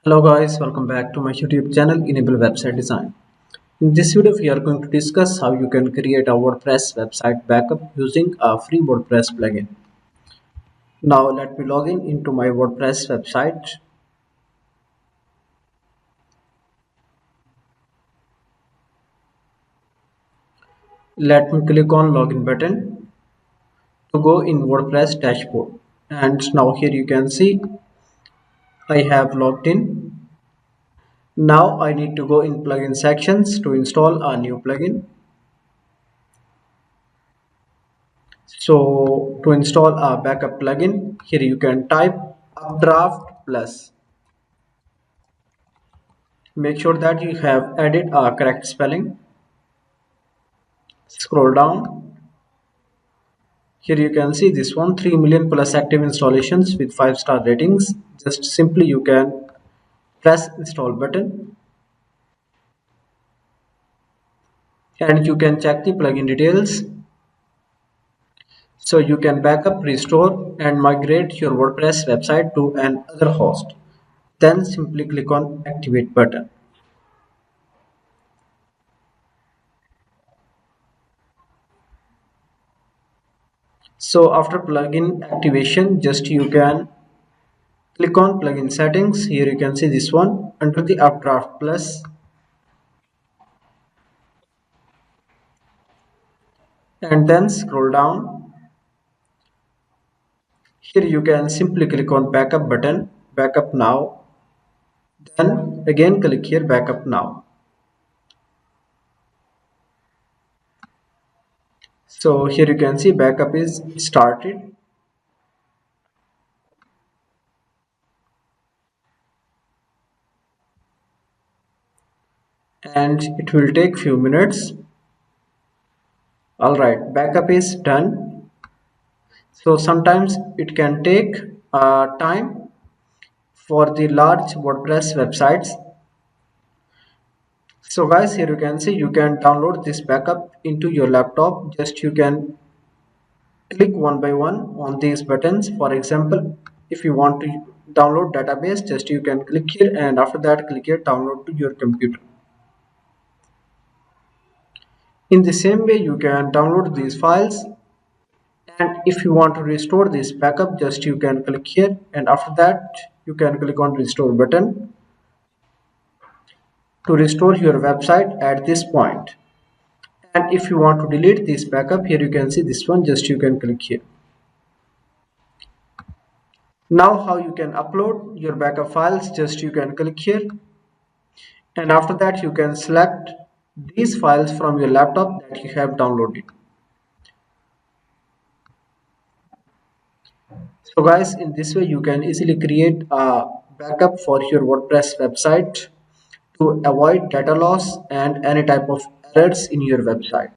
Hello guys, welcome back to my YouTube channel Enable Website Design. In this video we are going to discuss how you can create a WordPress website backup using a free WordPress plugin. Now let me log in into my WordPress website. Let me click on login button to go in WordPress dashboard. And now here you can see I have logged in. Now I need to go in plugin sections to install a new plugin. So to install a backup plugin, here you can type Updraftplus. Make sure that you have added a correct spelling. Scroll down. Here you can see this one, 3 million plus active installations with 5-star ratings. Just simply you can press install button and you can check the plugin details. So you can backup, restore and migrate your WordPress website to another host. Then simply click on activate button. So after plugin activation, just you can click on plugin settings. Here you can see this one under the Updraft Plus, and then scroll down. Here you can simply click on backup button, backup now. Then again click here backup now. So here you can see backup is started. And it will take few minutes. Alright, backup is done. So sometimes it can take time for the large WordPress websites. So guys, here you can see you can download this backup into your laptop. Just you can click one by one on these buttons. For example, if you want to download database, just you can click here and after that click here download to your computer. In the same way you can download these files, and if you want to restore this backup, just you can click here and after that you can click on restore button to restore your website at this point. And if you want to delete this backup, here you can see this one, just you can click here. Now how you can upload your backup files, just you can click here and after that you can select these files from your laptop that you have downloaded. So guys, in this way you can easily create a backup for your WordPress website to avoid data loss and any type of errors in your website.